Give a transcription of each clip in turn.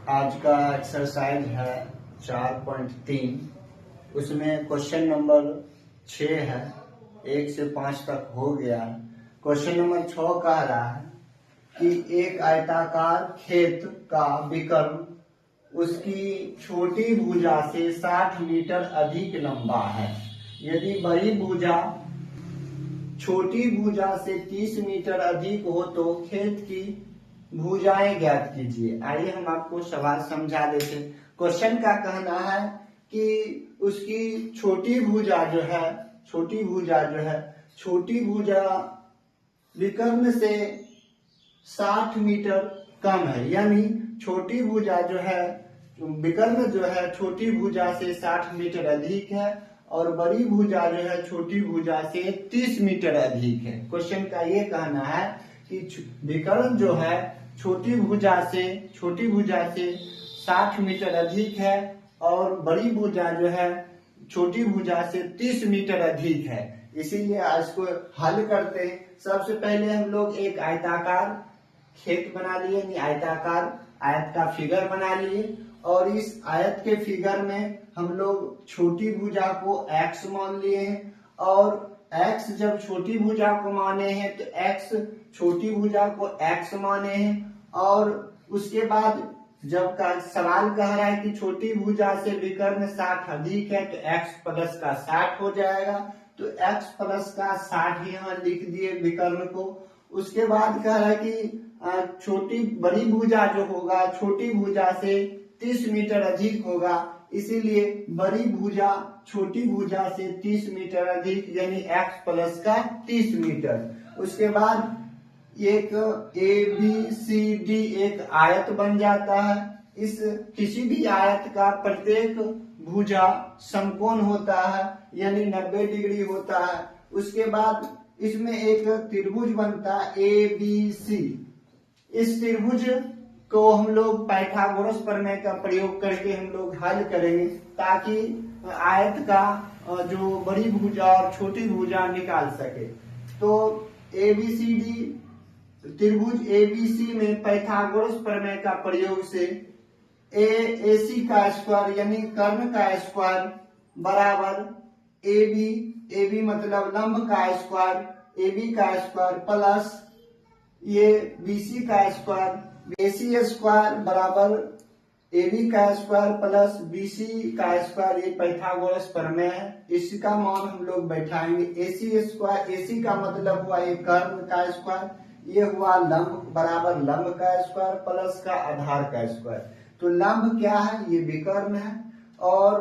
आज का एक्सरसाइज है 4.3। उसमें क्वेश्चन नंबर 6 है, 1 से 5 तक हो गया। क्वेश्चन नंबर 6 कह रहा है कि एक आयताकार खेत का विकर्ण उसकी छोटी भुजा से 60 मीटर अधिक लंबा है। यदि बड़ी भुजा छोटी भुजा से 30 मीटर अधिक हो तो खेत की भुजाएं ज्ञात कीजिए। आइए हम आपको सवाल समझा देते। क्वेश्चन का कहना है कि उसकी छोटी भुजा जो है छोटी भुजा विकर्ण से 60 मीटर कम है, यानी छोटी भुजा जो है विकर्ण जो है छोटी भुजा से 60 मीटर अधिक है और बड़ी भुजा जो है छोटी भुजा से 30 मीटर अधिक है। क्वेश्चन का ये कहना है कि विकर्ण जो है छोटी भुजा से 60 मीटर अधिक है और बड़ी भुजा जो है छोटी भुजा से 30 मीटर अधिक है। इसीलिए इसको हल करते हैं। सबसे पहले हम लोग एक आयताकार खेत बना लिए, यानी आयताकार आयत का फिगर बना लिए और इस आयत के फिगर में हम लोग छोटी भुजा को x मान लिए हैं और x जब छोटी भुजा को माने हैं तो x छोटी भुजा को x माने हैं और उसके बाद जब का सवाल कह रहा है कि छोटी भुजा से विकर्ण 60 अधिक है तो x प्लस का 60 हो जाएगा, तो x प्लस का 60 यहाँ लिख दिए विकर्ण को। उसके बाद कह रहा है कि बड़ी भुजा जो होगा छोटी भुजा से 30 मीटर अधिक होगा, इसीलिए बड़ी भुजा छोटी भुजा से 30 मीटर अधिक, यानी x प्लस का 30 मीटर। उसके बाद एक ABCD एक आयत बन जाता है। इस किसी भी आयत का प्रत्येक भुजा समकोण होता है, यानी 90 डिग्री होता है। उसके बाद इसमें एक त्रिभुज बनता है ABC। इस त्रिभुज को हम लोग पाइथागोरस प्रमेय का प्रयोग करके हम लोग हल करेंगे ताकि आयत का जो बड़ी भुजा और छोटी भुजा निकाल सके। तो ABCD त्रिभुज ABC में पाइथागोरस प्रमेय का प्रयोग से AC का स्क्वायर यानी कर्ण का स्क्वायर बराबर AB मतलब लंब का स्क्वायर AB का स्क्वायर प्लस ये BC का स्क्वायर AC स्क्वायर बराबर AB का स्क्वायर प्लस BC का स्क्वायर, ये पाइथागोरस प्रमेय है। इसका मान हम लोग बैठाएंगे। AC स्क्वायर, AC का मतलब हुआ ये कर्ण का स्क्वायर, ये हुआ लंब बराबर लंब का स्क्वायर प्लस का आधार का स्क्वायर। तो लंब क्या है, ये विकर्ण है और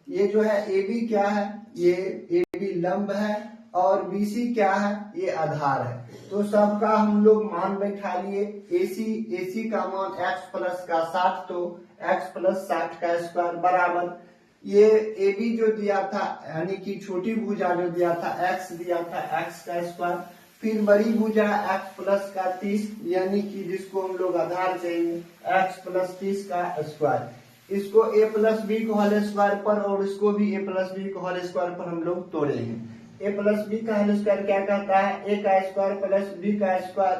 ये जो है AB क्या है, ये AB लंब है और BC क्या है, ये आधार है। तो सबका हम लोग मान बैठा लिए। AC का मान x प्लस का 60, तो x प्लस 60 का स्क्वायर बराबर ये AB जो दिया था यानी कि छोटी भुजा जो दिया था x दिया था x का स्क्वायर, फिर बड़ी भुजा x प्लस का 30 यानी कि जिसको हम लोग आधार कहेंगे x प्लस 30 का स्क्वायर। इसको a प्लस बी को होल स्क्वायर पर और इसको भी a प्लस बी को होल स्क्वायर पर हम लोग तोड़े हैं। a प्लस बी का होल स्क्वायर क्या कहता है, a का स्क्वायर प्लस b का स्क्वायर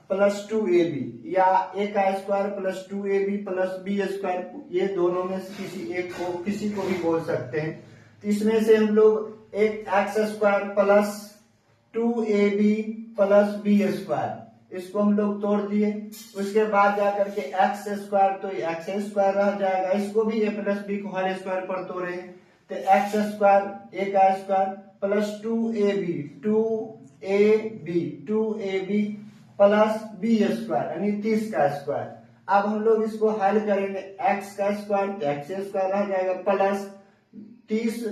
प्लस 2ab, या a का square plus 2ab plus b square, ये दोनों में से किसी को भी बोल सकते हैं। तो इसमें से हम लोग एक x square plus 2ab plus b square, इसको हम लोग तोड़ दिए। उसके बाद जाकर के x स्क्वायर, तो x स्क्वायर रह जाएगा, इसको भी a प्लस बी को होल स्क्वायर पर तोड़े, तो x स्क्वायर a का square plus 2ab plus b square यानी 30 का स्क्वायर। अब हम लोग इसको हल करेंगे, x का स्क्वायर तो x स्क्वायर रह जाएगा प्लस 30,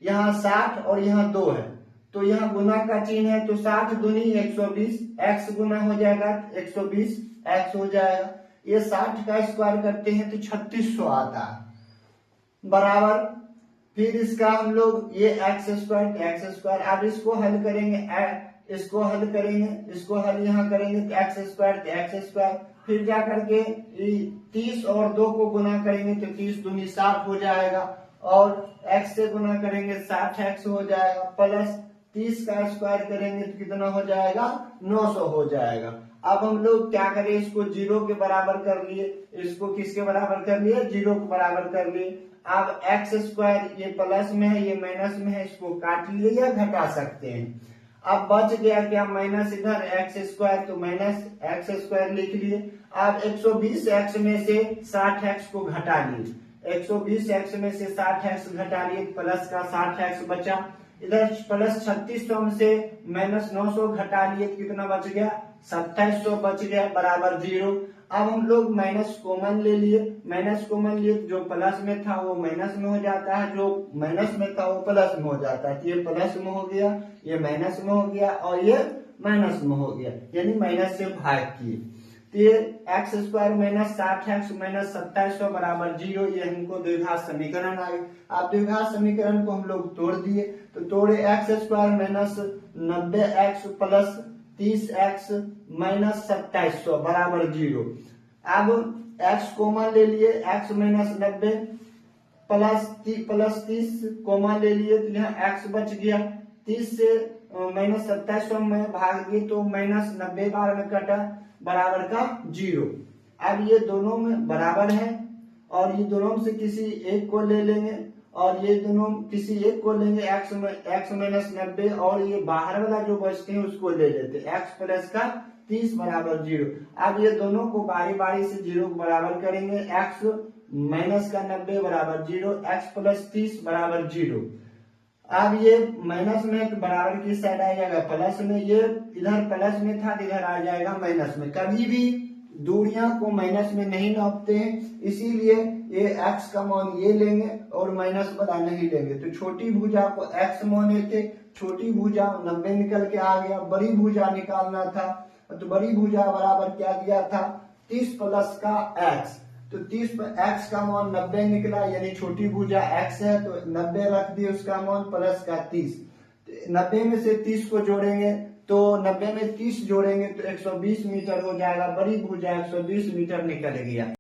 यहाँ 60 और यहाँ 2 है तो यहाँ गुना का चिन्ह है, तो 60 दूनी 120, x गुना हो जाएगा 120 x हो जाएगा। ये 60 का स्क्वायर करते हैं तो 3600 आता है बराबर। फिर इसका हम लोग ये x स्क्वायर, अब इसको हल करेंगे, इसको हल यहाँ करेंगे तो x स्क्वायर, फिर जा करके 30 और 2 को गुना करेंगे तो 30 दूनी 60 हो जाएगा और x से गुना करेंगे 60x हो जाएगा प्लस 30 का स्क्वायर करेंगे तो कितना हो जाएगा, 900 हो जाएगा। अब हम लोग क्या करें, इसको 0 के बराबर कर लिए, इसको किसके बराबर कर लिए, 0 के बराबर कर लिए। अब एक्स स्क्वायर ये प्लस में है ये माइनस में है, इसको काट लिए या घटा सकते हैं। अब बच गया क्या, माइनस इधर एक्स स्क्वायर, तो माइनस एक्स स्क्वायर लिख लिए। अब 120 एक्स में से 60 एक्स को घटा लिए, 120 एक्स में से 60 एक्स घटा लिए, प्लस का 60 एक्स बचा। इधर प्लस 3600 में से माइनस 900 घटा लिए, कितना बच गया, 2700 बच गया, बराबर 0। अब हम लोग माइनस कॉमन ले लिए, माइनस कॉमन लिए जो प्लस में था वो माइनस में हो जाता है, जो माइनस में था वो प्लस में हो जाता है। तो ये प्लस में हो गया, ये माइनस में हो गया और ये माइनस में हो गया, यानी माइनस से भाग किए। तो ये x square minus 60 x minus 2700 बराबर 0, ये हमको द्विघात समीकरण आ गया। आप द्विघात समीकरण को हम लोग तोड़ दिए, तो तोड़े x square minus 90 x plus 30 x minus 2700 बराबर 0। अब एक्स कॉमन ले लिए, एक्स माइनस 90 प्लस 30 कॉमन ले लिए, तो यहाँ एक्स बच गया। 30 से माइनस 2700 में भाग दिए तो माइनस 90 बार में कटा, बराबर का 0। अब ये दोनों में बराबर है और ये दोनों में से किसी एक को ले लेंगे और ये दोनों किसी एक को लेंगे, एक्स माइनस 90 और ये बाहर वाला जो बचते हैं उसको ले लेते हैं, एक्स प्लस का 30 बराबर 0। अब ये दोनों को बारी बारी से 0 को बराबर करेंगे, एक्स माइनस का 90 बराबर 0, एक्स प्लस 30 बराबर 0। अब ये माइनस में तो बराबर की साइड आ जाएगा प्लस में, ये इधर प्लस में था तो इधर आ जाएगा माइनस में। कभी भी दूरियां को माइनस में नहीं नापते हैं, इसीलिए ये एक्स का मान ये लेंगे और माइनस वाला नहीं लेंगे। तो छोटी भुजा को एक्स माने थे, छोटी भुजा 90 निकल के आ गया, बड़ी भुजा निकालना था तो बड़ी भुजा बराबर क्या दिया था, 30 प्लस का एक्स। तो 30 पर एक्स का मान 90 निकला, यानी छोटी भुजा एक्स है तो 90 रख दिए, उसका मान प्लस का 30। 90 में से 30 को जोड़ेंगे तो 90 में 30 जोड़ेंगे तो 120 मीटर हो जाएगा, बड़ी भुजा 120 मीटर निकल गया।